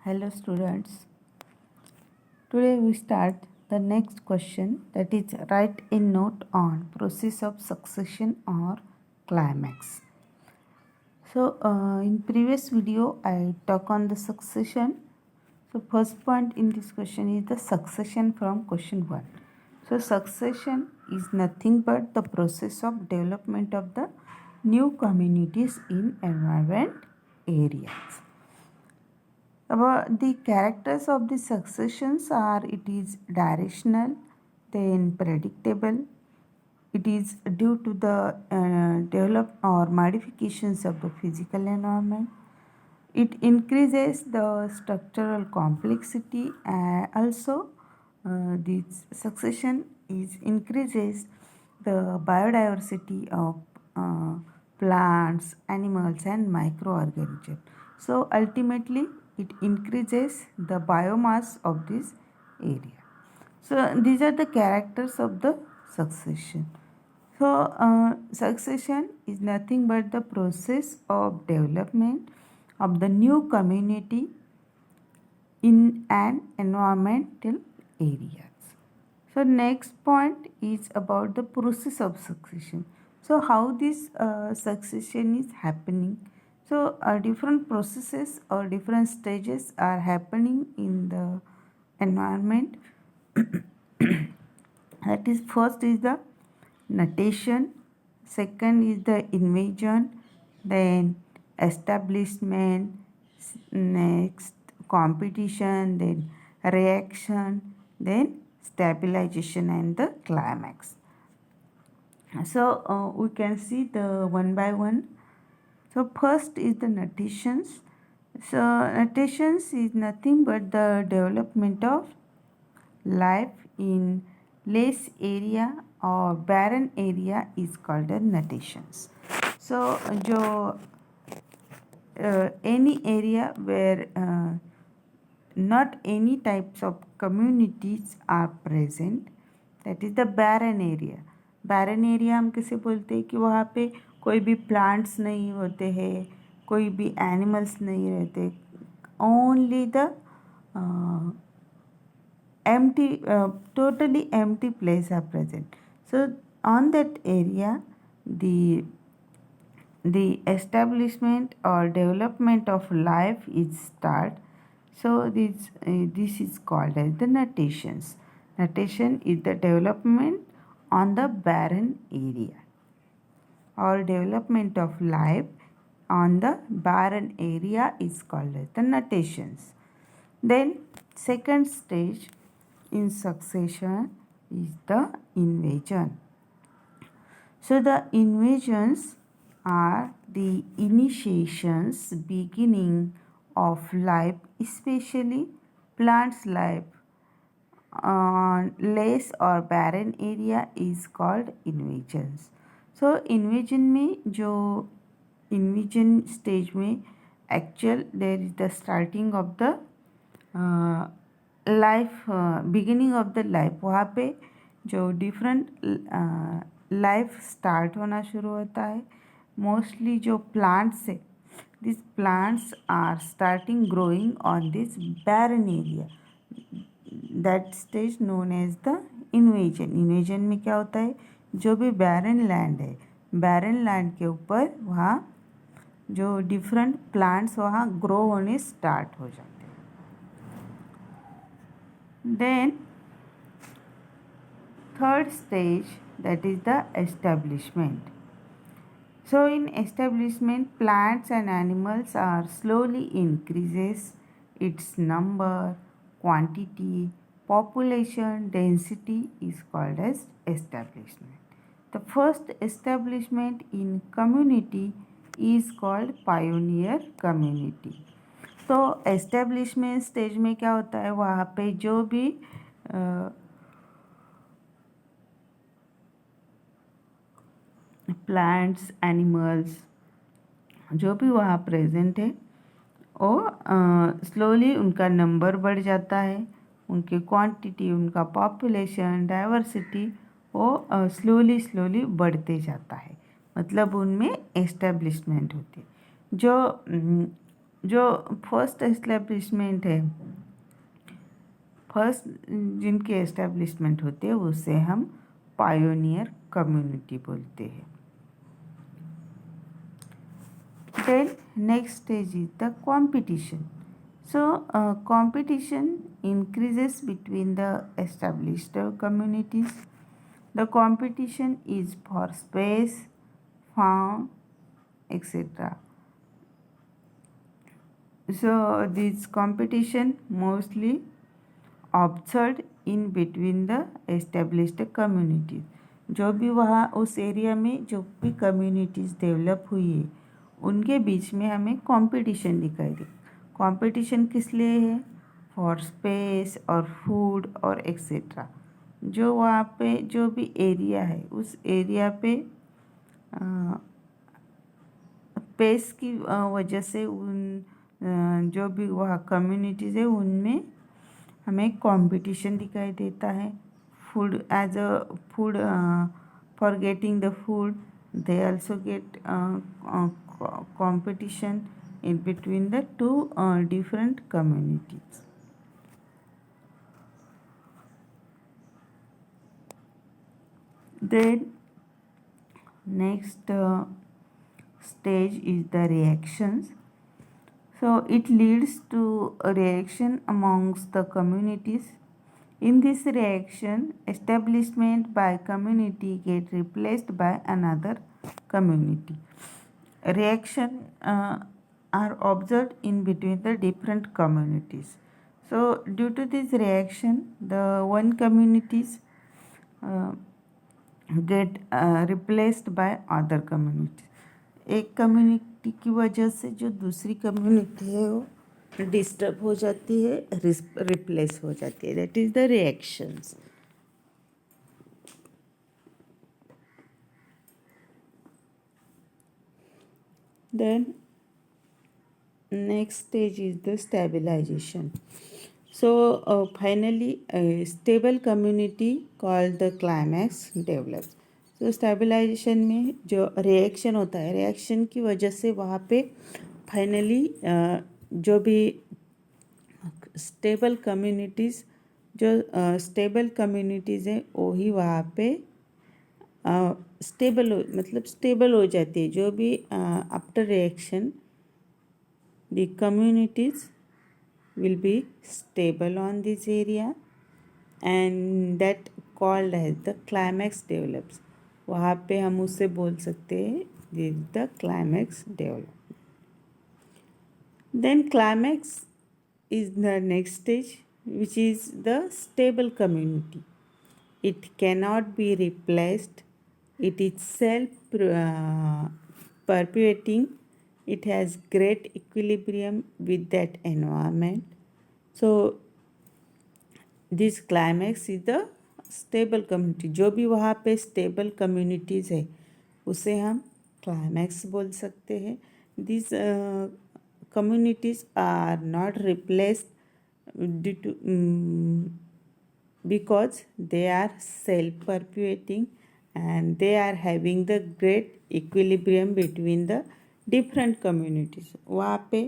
Hello students. Today we start the next question, that is write a note on process of succession or climax. So in previous video I talk on the succession. So first point in this question is the succession from question 1. So succession is nothing but the process of development of the new communities in environment areas. About the characters of the successions are, it is directional, then predictable, it is due to the develop or modifications of the physical environment, it increases the structural complexity, also this succession is increases the biodiversity of plants, animals and microorganisms. So ultimately it increases the biomass of this area. So these are the characters of the succession. So succession is nothing but the process of development of the new community in an environmental areas. So next point is about the process of succession. So how this succession is happening. So different processes or different stages are happening in the environment. That is, first is the nutation, second is the invasion, then establishment, next competition, then reaction, then stabilization and the climax. So we can see the one by one. So first is the nutations. So nutations is nothing but the development of life in less area or barren area is called as nutations. So जो any area where not any types of communities are present, that is the barren area. barren area हम किसे बोलते हैं कि वहाँ पे कोई भी plants नहीं होते हैं, कोई भी animals नहीं रहते, only the empty totally empty place are present. So on that area the establishment or development of life is start. So this is called as the nutations. Nutation is the development on the barren area or development of life on the barren area is called as the nutations. Then second stage in succession is the invasion. So the invasions are the initiations, beginning of life, especially plants life on less or barren area is called invasions. So invasion में जो invasion stage में actual there is the starting of the life, beginning of the life, वहाँ पे जो different life start होना शुरू होता है. मोस्टली जो प्लांट्स है, this plants are starting growing on this barren area, that stage known as the invasion. Invasion में क्या होता है, जो भी बैरन लैंड है, बैरन लैंड के ऊपर वहाँ जो डिफरेंट प्लांट्स वहाँ ग्रो होने स्टार्ट हो जाते हैं. Then third stage, that is the establishment. So in establishment, plants and animals are slowly increases its number, quantity, population, density is called as establishment. The first establishment in community is called pioneer community. तो establishment stage में क्या होता है, वहाँ पे जो भी plants, animals जो भी वहाँ प्रेजेंट है, वो स्लोली उनका नंबर बढ़ जाता है, उनकी क्वांटिटी, उनका पॉपुलेशन, डाइवर्सिटी वो स्लोली बढ़ते जाता है. मतलब उनमें एस्टेब्लिशमेंट होती है. जो जो फर्स्ट एस्टेब्लिशमेंट है, फर्स्ट जिनके एस्टेब्लिशमेंट होते हैं उसे हम पायोनियर कम्युनिटी बोलते हैं. Then next stage is the competition. So competition increases between the established communities. The competition is for space, farm, etc. So this competition mostly observed in between the established communities. जो भी वहाँ उस area में जो भी communities develop हुई है उनके बीच में हमें कंपटीशन दिखाई दे. कंपटीशन किस लिए है? फॉर स्पेस और फूड और एक्सेट्रा. जो वहाँ पे जो भी एरिया है उस एरिया पे स्पेस की वजह से उन जो भी वहाँ कम्युनिटीज़ है उनमें हमें कंपटीशन दिखाई देता है. Food as a food for getting the food they also get competition in between the two different communities. Then next stage is the reactions. So it leads to a reaction amongst the communities. In this reaction, establishment by community get replaced by another community. Reaction are observed in between the different communities. So due to this reaction, the one communities get replaced by other communities. एक community की वजह से जो दूसरी community है वो disturb हो जाती है, रिप्लेस हो जाती है. That is the reactions. Then next stage is the stabilization. So finally a stable community called the climax develops. So stabilization में जो रिएक्शन होता है, रिएक्शन की वजह से वहाँ पे फाइनली जो भी स्टेबल कम्युनिटीज़ स्टेबल कम्युनिटीज़ हैं वो ही वहाँ पे स्टेबल हो जाती है. जो भी after reaction the communities will be stable on this area and that called as the climax develops. वहाँ पे हम उससे बोल सकते हैं this is the climax develop. Then climax is the next stage which is the stable community. It cannot be replaced. It is self perpetuating. It has great equilibrium with that environment. So this climax is the stable community. जो भी वहाँ पे stable communities है उसे हम climax बोल सकते हैं. These communities are not replaced due to because they are self-perpetuating and they are having the great equilibrium between the different communities. वहाँ पे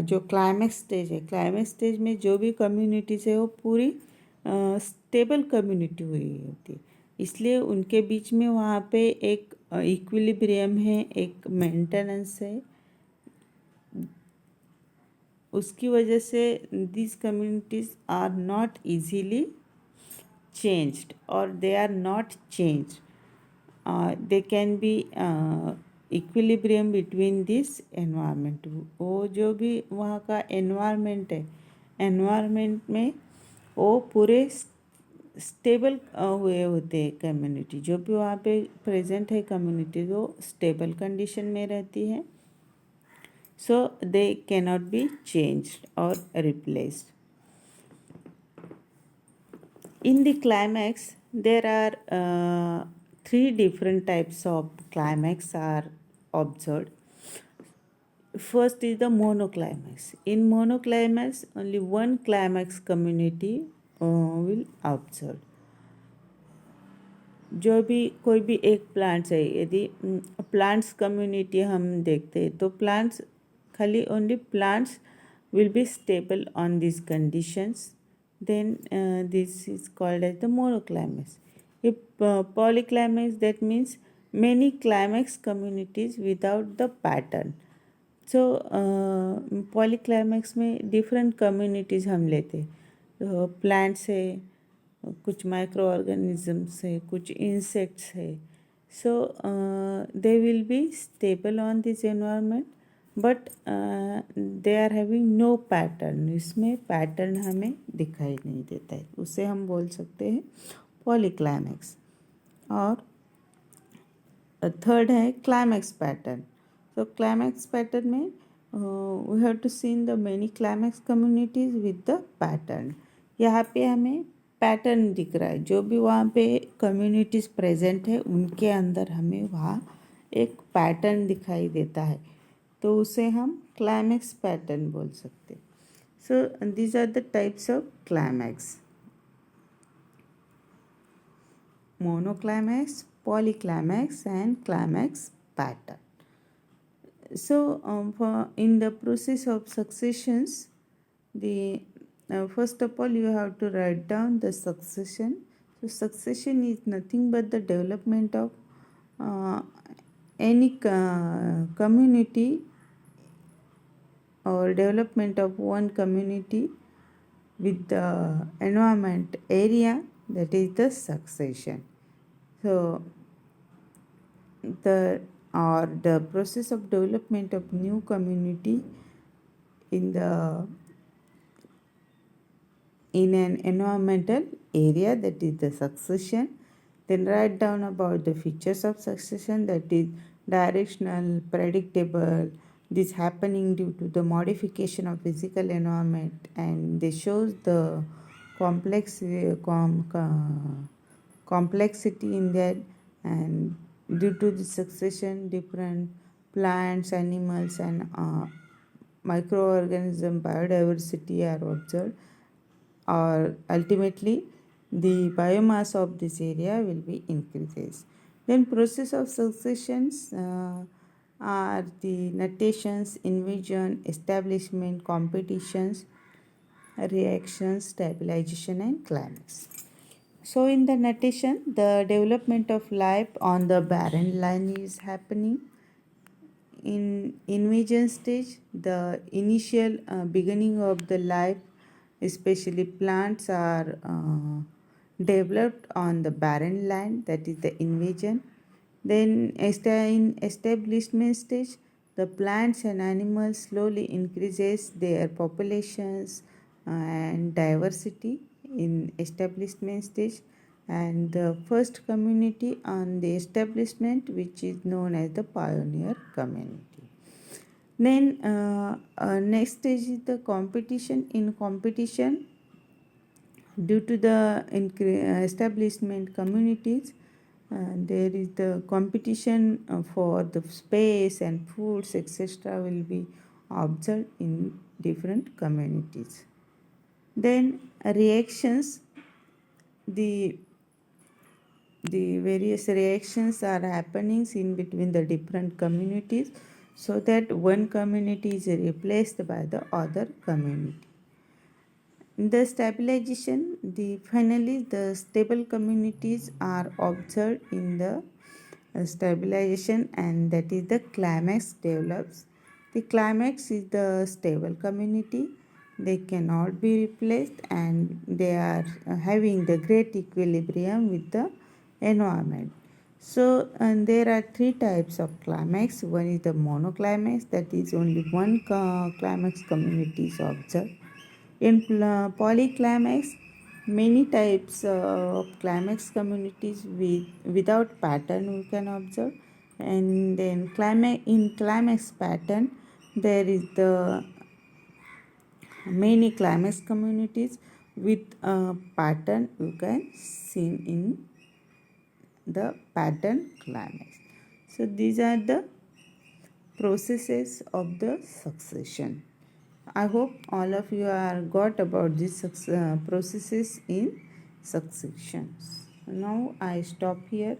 जो क्लाइमेक्स स्टेज है, क्लाइमेक्स स्टेज में जो भी कम्युनिटीज़ है वो पूरी स्टेबल कम्युनिटी हुई होती है. इसलिए उनके बीच में वहाँ पे एक इक्विलिब्रियम है, एक मेंटेनेंस है. उसकी वजह से this communities are not easily changed or they are not changed. They can be equilibrium between this environment. वो जो भी वहाँ का एनवायरनमेंट है, एनवायरनमेंट में वो पूरे स्टेबल हुए होते हैं कम्युनिटी. जो भी वहाँ पे प्रेजेंट है कम्युनिटी वो स्टेबल कंडीशन में रहती है. So they cannot be changed और replaced. In the climax, there are 3 different types of climax are observed. First is the monoclimax. In monoclimax, only one climax community will observe. जो भी कोई भी एक plants है, यदि प्लांट्स कम्युनिटी हम देखते हैं तो plants khali only plants will be stable on these conditions, then this is called as the monoclimax. If polyclimax, that means many climax communities without the pattern. So पॉलीक्लाइमैक्स में different communities हम लेते, plants है, कुछ micro organisms है, कुछ insects है. So they will be stable on this environment, but they are having no pattern. इसमें pattern हमें दिखाई नहीं देता है, उसे हम बोल सकते हैं पॉलीक्लाइमैक्स. और थर्ड है climax pattern. So climax pattern में we have to see in the many climax communities with the pattern. यहाँ पे हमें पैटर्न दिख रहा है, जो भी वहाँ पे कम्युनिटीज़ प्रेजेंट है उनके अंदर हमें वहाँ एक पैटर्न दिखाई देता है, तो उसे हम क्लाइमैक्स पैटर्न बोल सकते. So these are the types of climax: monoclimax, polyclimax and climax pattern. So in the process of successions, the first of all you have to write down the succession. So succession is nothing but the development of any community or development of one community with the environment area, that is the succession. So the process of development of new community in an environmental area, that is the succession. Then write down about the features of succession, that is directional, predictable, this happening due to the modification of physical environment, and they shows the complexity in that, and due to the succession different plants, animals and microorganism biodiversity are observed, or ultimately the biomass of this area will be increases. Then process of successions are the notations, invasion, establishment, competitions, reactions, stabilization and climax. So in the notation, the development of life on the barren land is happening. In invasion stage, the initial beginning of the life, especially plants, are developed on the barren land, that is the invasion. Then in establishment stage, the plants and animals slowly increases their populations and diversity in establishment stage, and the first community on the establishment, which is known as the pioneer community. Then next stage is the competition. In competition, due to the establishment communities, there is the competition for the space and foods etc. will be observed in different communities. Then reactions, the various reactions are happening in between the different communities, so that one community is replaced by the other community. In the stabilization, finally the stable communities are observed in the stabilization, and that is the climax develops. The climax is the stable community. They cannot be replaced, and they are having the great equilibrium with the environment. So, and there are three types of climax. One is the monoclimax, that is only one climax community is observed. In polyclimax, many types of climax communities without pattern we can observe, and then in climax pattern there is the many climax communities with a pattern you can see in the pattern climax. So these are the processes of the succession. I hope all of you are got about these processes in successions. Now I stop here.